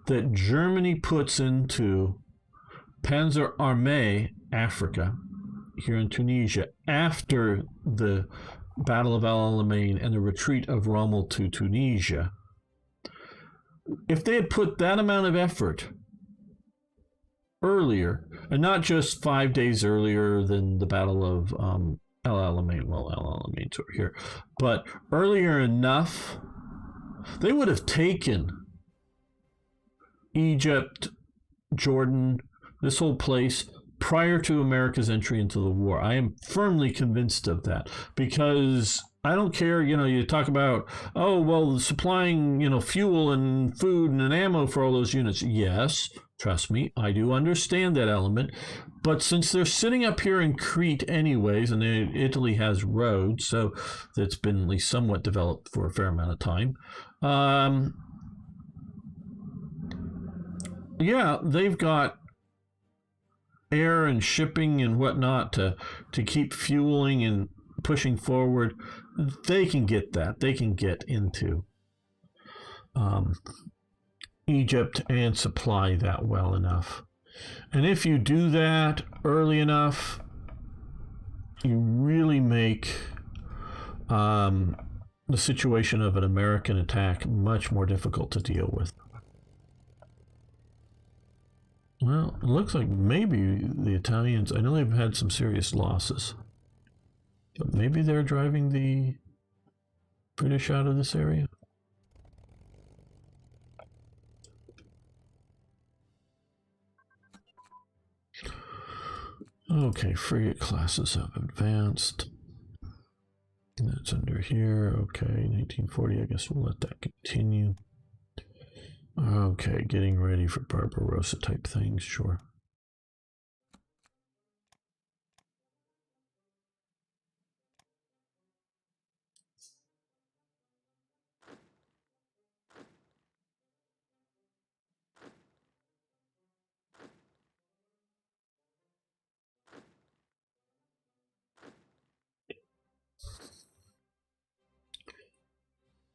that Germany puts into Panzer Armee Africa here in Tunisia after the Battle of El Alamein and the retreat of Rommel to Tunisia, if they had put that amount of effort earlier, and not just 5 days earlier than the Battle of El Alamein, well, El Alamein here, but earlier enough, they would have taken Egypt, Jordan, this whole place prior to America's entry into the war. I am firmly convinced of that, because I don't care, you talk about, oh, well, supplying, fuel and food and ammo for all those units. Yes, trust me, I do understand that element. But since they're sitting up here in Crete anyways, and Italy has roads, so that's been at least somewhat developed for a fair amount of time, yeah, they've got air and shipping and whatnot to keep fueling and pushing forward. They can get that. They can get into Egypt and supply that well enough. And if you do that early enough, you really make the situation of an American attack much more difficult to deal with. Well, it looks like maybe the Italians, I know they've had some serious losses, but maybe they're driving the British out of this area. Okay, frigate classes have advanced. That's under here. Okay, 1940, I guess we'll let that continue. Okay, getting ready for Barbarossa type things, sure.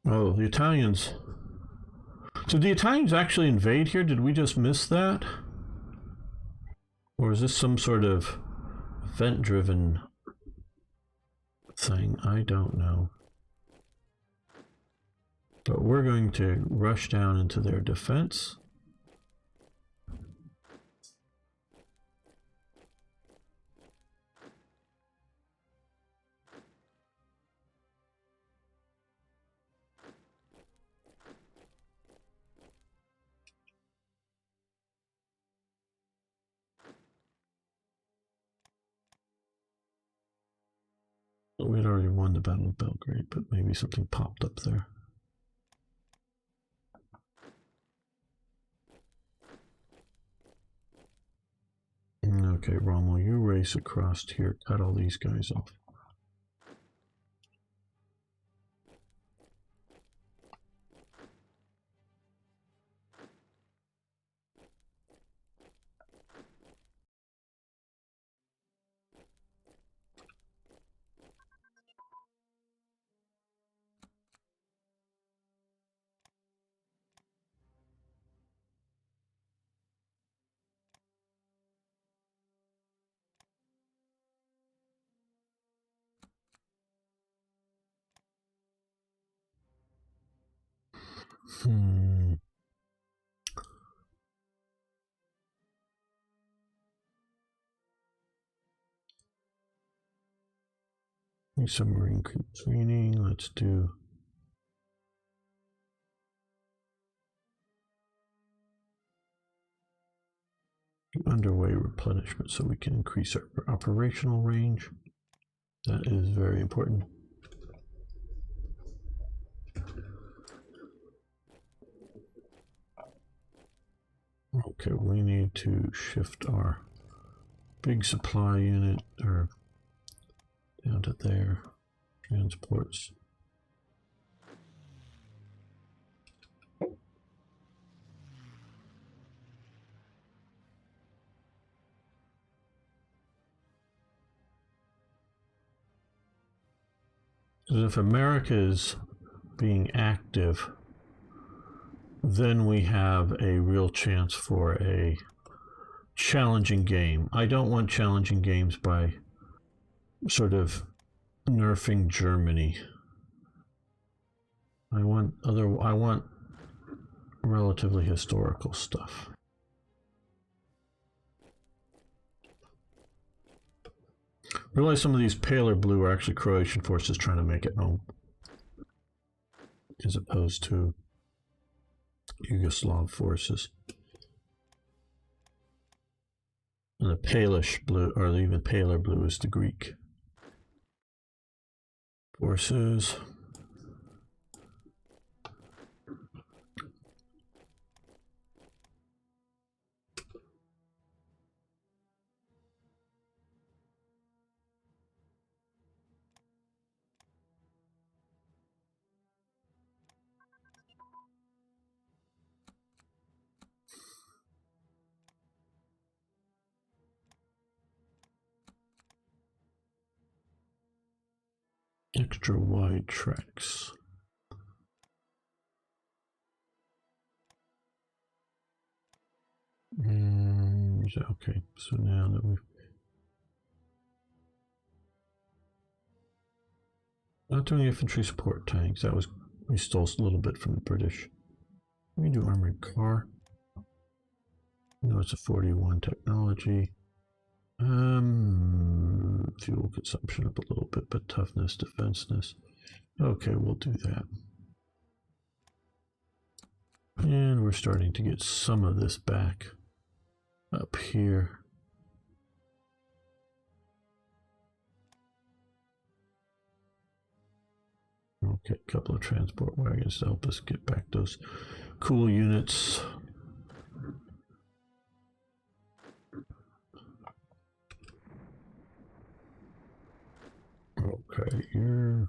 Oh, the Italians. So the Italians actually invade here? Did we just miss that? Or is this some sort of event-driven thing? I don't know. But we're going to rush down into their defense. We'd already won the Battle of Belgrade, but maybe something popped up there. Okay, Rommel, you race across here, cut all these guys off. Submarine crew training, let's do underway replenishment so we can increase our operational range. That is very important. Okay, we need to shift our big supply unit or down to there. Transports. Because if America is being active, then we have a real chance for a challenging game. I don't want challenging games by sort of nerfing Germany. I want relatively historical stuff. Realize some of these paler blue are actually Croatian forces trying to make it home, as opposed to Yugoslav forces. And the palish blue, or even paler blue, is the Greek forces. Extra wide tracks. Okay, so now that we've not doing infantry support tanks, we stole a little bit from the British. We do armored car. No, it's a 41 technology. Fuel consumption up a little bit, but toughness, defenseness. Okay, we'll do that. And we're starting to get some of this back up here. Okay, a couple of transport wagons to help us get back those cool units. Okay, you're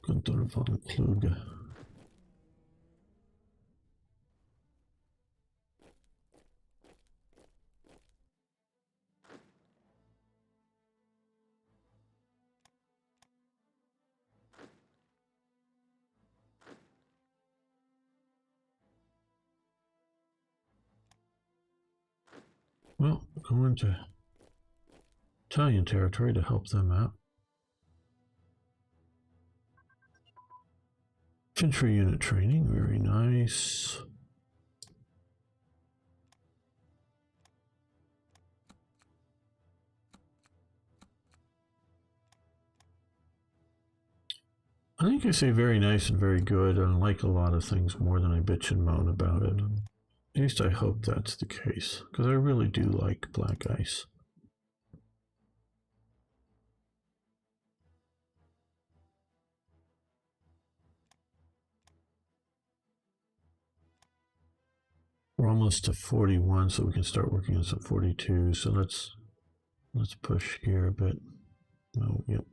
Gunther von Kluge. Well, go into Italian territory to help them out. Infantry unit training, very nice. I think I say very nice and very good, and I like a lot of things more than I bitch and moan about it. At least I hope that's the case, because I really do like black ice. We're almost to 41, so we can start working on some 42. So let's push here a bit. Oh, yep.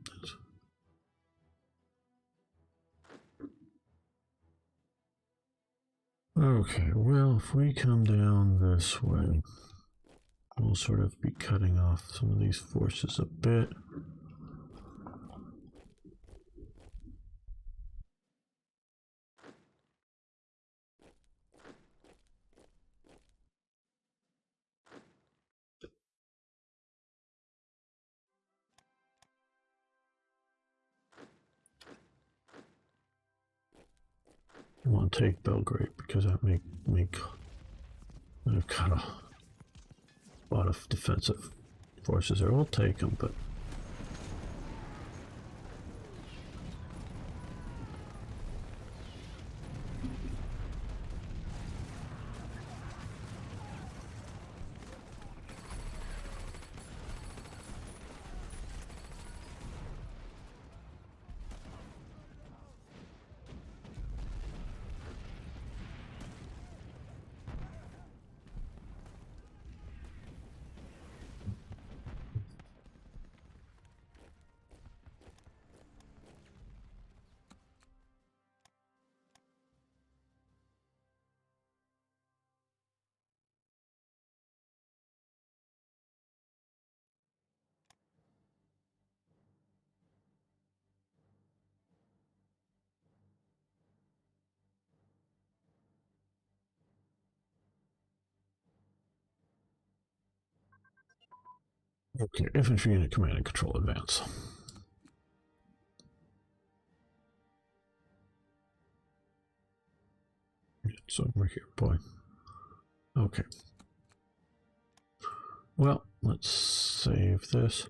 Okay, well, if we come down this way, we'll sort of be cutting off some of these forces a bit. I want to take Belgrade because that I've got a lot of defensive forces there. We'll take them, but Okay, infantry unit command and control advance. It's over here, boy. Okay. Well, let's save this.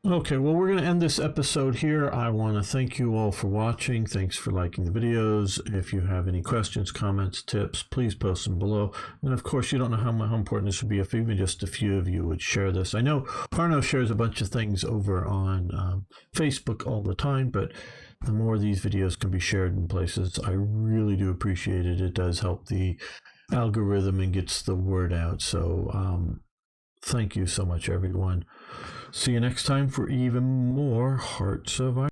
Okay, well, we're going to end this episode here. I want to thank you all for watching. Thanks for liking the videos. If you have any questions, comments, tips, please post them below. And of course, you don't know how important this would be if even just a few of you would share this. I know Parno shares a bunch of things over on Facebook all the time, but the more these videos can be shared in places, I really do appreciate it. It does help the algorithm and gets the word out. So thank you so much, everyone. See you next time for even more Hearts of Iron.